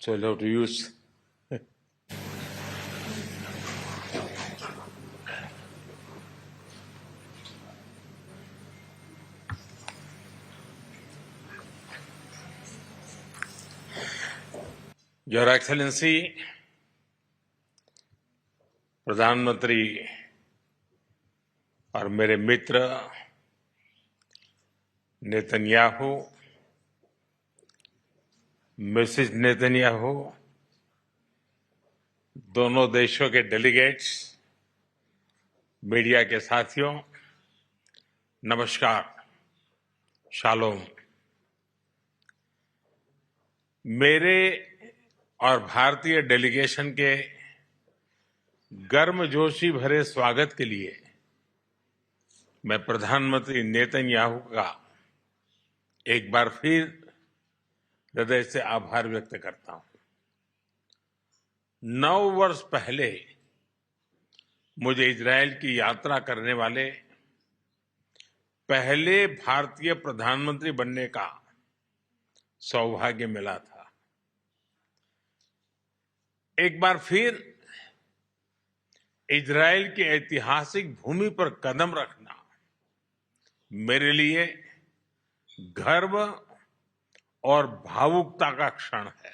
So I'll have to use. Your Excellency, प्रधानमंत्री और मेरे मित्र नेतन्याहू, मिसेस नेतन्याहू, दोनों देशों के डेलीगेट्स, मीडिया के साथियों, नमस्कार, शालोम। मेरे और भारतीय डेलीगेशन के गर्मजोशी भरे स्वागत के लिए मैं प्रधानमंत्री नेतन्याहू का एक बार फिर हृदय से आभार व्यक्त करता हूं। 9 वर्ष पहले मुझे इजरायल की यात्रा करने वाले पहले भारतीय प्रधानमंत्री बनने का सौभाग्य मिला था। एक बार फिर इजरायल की ऐतिहासिक भूमि पर कदम रखना मेरे लिए गर्व और भावुकता का क्षण है।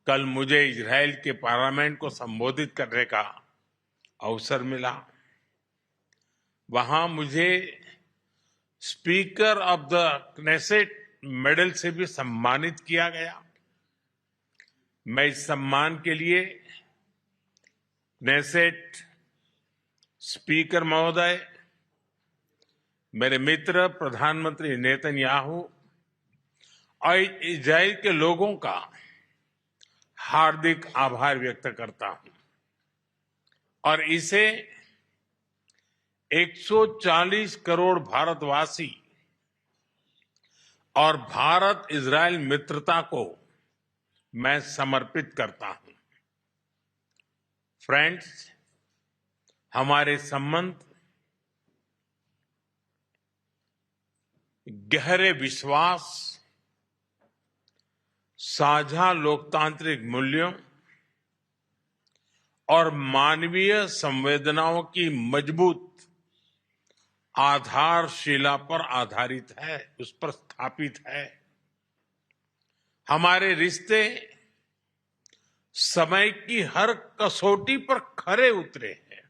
कल मुझे इजरायल के पार्लियामेंट को संबोधित करने का अवसर मिला। वहां मुझे speaker of the Knesset medal से भी सम्मानित किया गया। मैं इस सम्मान के लिए क्नेसेट स्पीकर महोदय, मेरे मित्र प्रधानमंत्री नेतन्याहू और इजरायल के लोगों का हार्दिक आभार व्यक्त करता हूं और इसे 140 करोड़ भारतवासी और भारत इजरायल मित्रता को मैं समर्पित करता हूं। फ्रेंड्स, हमारे संबंध गहरे विश्वास, साझा लोकतांत्रिक मूल्यों और मानवीय संवेदनाओं की मजबूत आधारशिला पर आधारित है, उस पर स्थापित है। हमारे रिश्ते समय की हर कसौटी पर खरे उतरे हैं।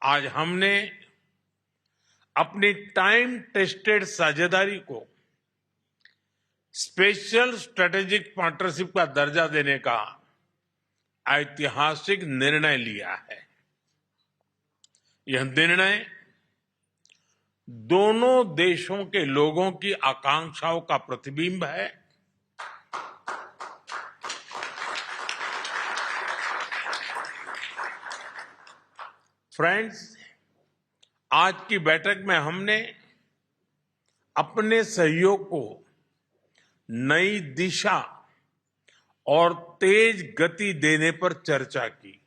आज हमने अपनी टाइम टेस्टेड साझेदारी को स्पेशल स्ट्रेटेजिक पार्टनरशिप का दर्जा देने का ऐतिहासिक निर्णय लिया है। यह निर्णय दोनों देशों के लोगों की आकांक्षाओं का प्रतिबिंब है। फ्रेंड्स, आज की बैठक में हमने अपने सहयोग को नई दिशा और तेज गति देने पर चर्चा की।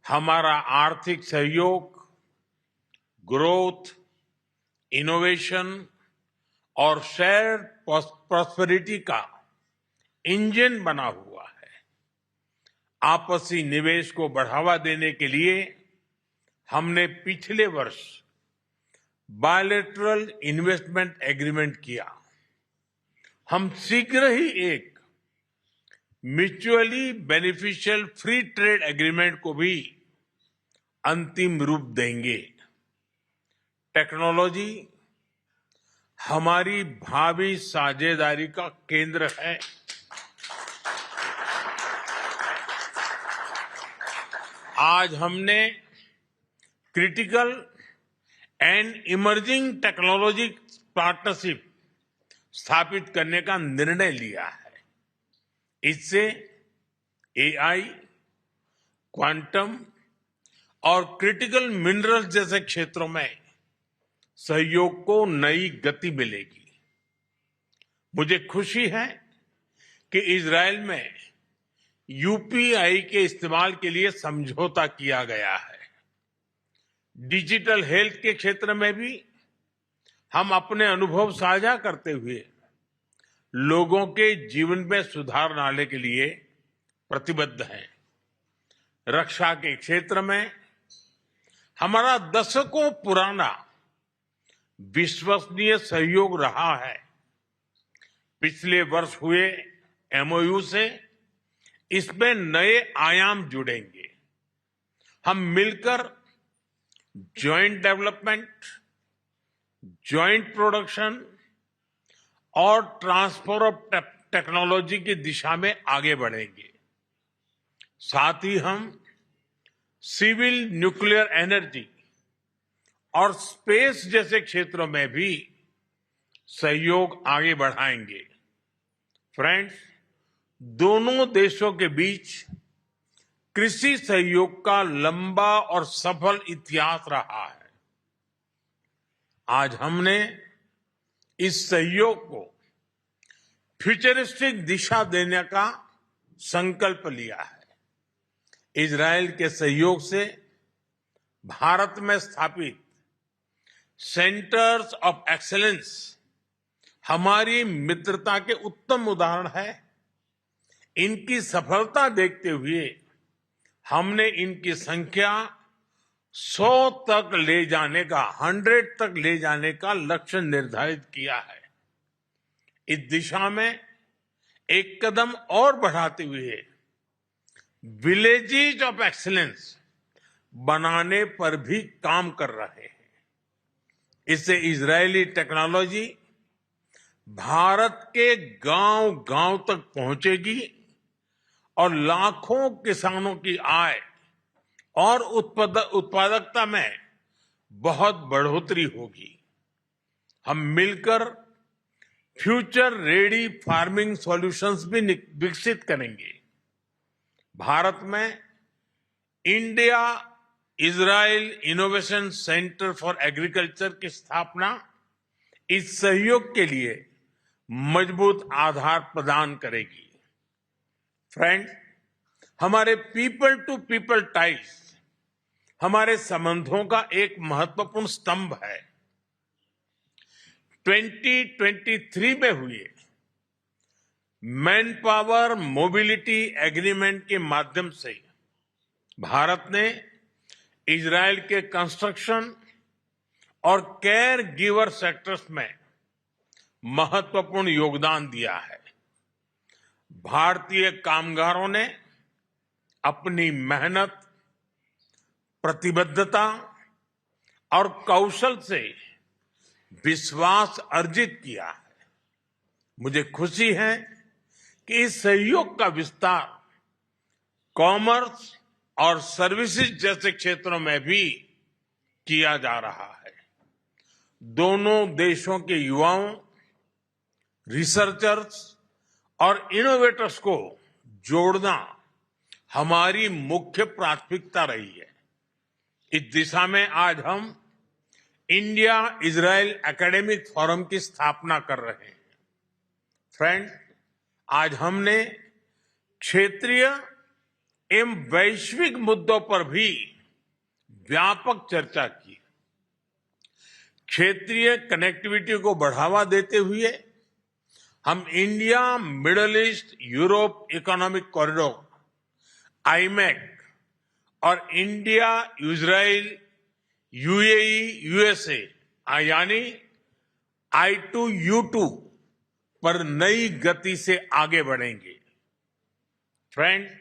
हमारा आर्थिक सहयोग ग्रोथ, इनोवेशन और शेयर प्रॉस्पेरिटी का इंजन बना हुआ है। आपसी निवेश को बढ़ावा देने के लिए हमने पिछले वर्ष बायलैटरल इन्वेस्टमेंट एग्रीमेंट किया। हम शीघ्र ही एक mutually beneficial free trade agreement को भी अंतिम रूप देंगे। टेक्नोलॉजी हमारी भावी साझेदारी का केंद्र है। आज हमने critical and emerging technology partnership स्थापित करने का निर्णय लिया है। इससे एआई, क्वांटम और क्रिटिकल मिनरल्स जैसे क्षेत्रों में सहयोग को नई गति मिलेगी। मुझे खुशी है कि इजरायल में यूपीआई के इस्तेमाल के लिए समझौता किया गया है। डिजिटल हेल्थ के क्षेत्र में भी हम अपने अनुभव साझा करते हुए लोगों के जीवन में सुधार लाने के लिए प्रतिबद्ध है। रक्षा के क्षेत्र में हमारा दशकों पुराना विश्वसनीय सहयोग रहा है। पिछले वर्ष हुए एमओयू से इसमें नए आयाम जुड़ेंगे। हम मिलकर जॉइंट डेवलपमेंट, जॉइंट प्रोडक्शन और ट्रांसफर ऑफ टेक्नोलॉजी की दिशा में आगे बढ़ेंगे। साथ ही हम सिविल न्यूक्लियर एनर्जी और स्पेस जैसे क्षेत्रों में भी सहयोग आगे बढ़ाएंगे। फ्रेंड्स, दोनों देशों के बीच कृषि सहयोग का लंबा और सफल इतिहास रहा है। आज हमने इस सहयोग को फ्यूचरिस्टिक दिशा देने का संकल्प लिया है। इजरायल के सहयोग से भारत में स्थापित सेंटर्स ऑफ एक्सीलेंस हमारी मित्रता के उत्तम उदाहरण है। इनकी सफलता देखते हुए हमने इनकी संख्या 100 तक ले जाने का 100 तक ले जाने का लक्ष्य निर्धारित किया है। इस दिशा में एक कदम और बढ़ाते हुए विलेजेस ऑफ एक्सीलेंस बनाने पर भी काम कर रहे हैं। इससे इजरायली टेक्नोलॉजी भारत के गांव-गांव तक पहुंचेगी और लाखों किसानों की आय और उत्पादकता में बहुत बढ़ोतरी होगी। हम मिलकर फ्यूचर रेडी फार्मिंग सॉल्यूशंस भी विकसित करेंगे। भारत में India Israel innovation centre for agriculture की स्थापना इस सहयोग के लिए मजबूत आधार प्रदान करेगी। फ्रेंड्स, हमारे पीपल टू पीपल टाइज हमारे संबंधों का एक महत्वपूर्ण स्तंभ है। 2023 में हुए मैन पावर मोबिलिटी एग्रीमेंट के माध्यम से भारत ने इजरायल के कंस्ट्रक्शन और केयर गिवर सेक्टर्स में महत्वपूर्ण योगदान दिया है। भारतीय कामगारों ने अपनी मेहनत, प्रतिबद्धता और कौशल से विश्वास अर्जित किया है। मुझे खुशी है कि इस सहयोग का विस्तार कॉमर्स और सर्विसेज जैसे क्षेत्रों में भी किया जा रहा है। दोनों देशों के युवाओं, रिसर्चर्स और इनोवेटर्स को जोड़ना हमारी मुख्य प्राथमिकता रही है। इस दिशा में आज हम इंडिया इजराइल एकेडमिक फोरम की स्थापना कर रहे हैं। फ्रेंड्स, आज हमने क्षेत्रीय एवं वैश्विक मुद्दों पर भी व्यापक चर्चा की। क्षेत्रीय कनेक्टिविटी को बढ़ावा देते हुए हम India middle east Europe economic corridor iMac और इंडिया इजराइल यूएई यूएसए यानी I2U2 पर नई गति से आगे बढ़ेंगे। फ्रेंड्स,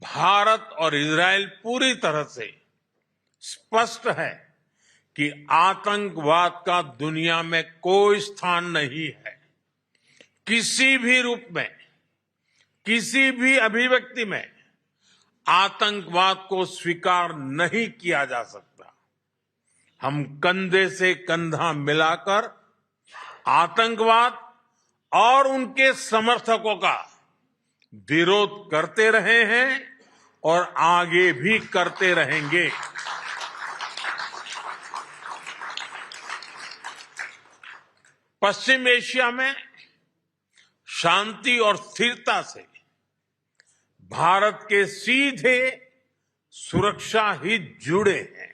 भारत और इजराइल पूरी तरह से स्पष्ट है कि आतंकवाद का दुनिया में कोई स्थान नहीं है। किसी भी रूप में, किसी भी अभिव्यक्ति में आतंकवाद को स्वीकार नहीं किया जा सकता। हम कंधे से कंधा मिलाकर आतंकवाद और उनके समर्थकों का विरोध करते रहे हैं और आगे भी करते रहेंगे। पश्चिम एशिया में शांति और स्थिरता से भारत के सीधे सुरक्षा हित जुड़े हैं।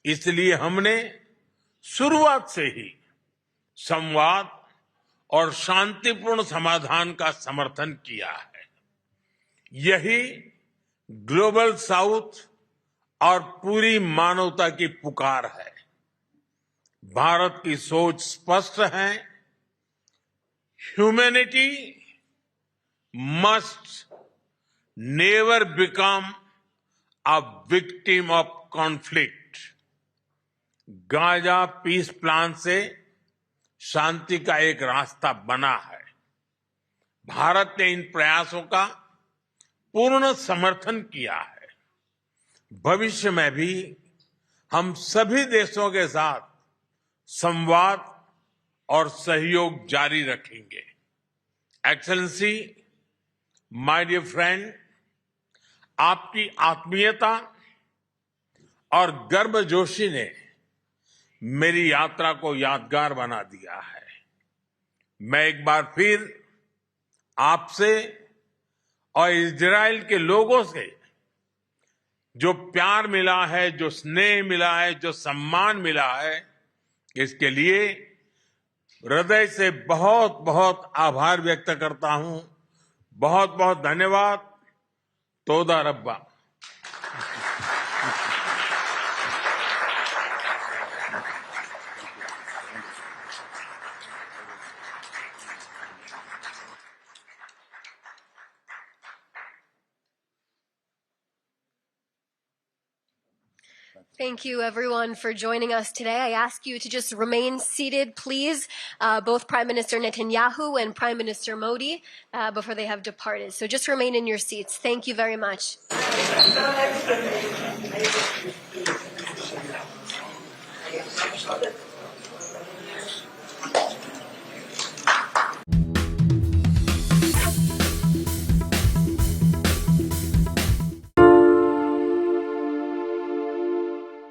इसलिए हमने शुरुआत से ही संवाद और शांतिपूर्ण समाधान का समर्थन किया है। यही ग्लोबल साउथ और पूरी मानवता की पुकार है। भारत की सोच स्पष्ट है। Humanity must never become a victim of conflict. Gaza peace plan से शांति का एक रास्ता बना है। भारत ने इन प्रयासों का पूर्ण समर्थन किया है। भविष्य में भी हम सभी देशों के साथ संवाद और सहयोग जारी रखेंगे। एक्सेलेंसी, माय डियर फ्रेंड, आपकी आत्मीयता और गर्मजोशी ने मेरी यात्रा को यादगार बना दिया है। मैं एक बार फिर आपसे और इजराइल के लोगों से जो प्यार मिला है, जो स्नेह मिला है, जो सम्मान मिला है, इसके लिए हृदय से बहुत बहुत आभार व्यक्त करता हूं। बहुत बहुत धन्यवाद। तोदा रब्बा। Thank you, everyone, for joining us today. I ask you to just remain seated, please, both Prime Minister Netanyahu and Prime Minister Modi, before they have departed. So just remain in your seats. Thank you very much.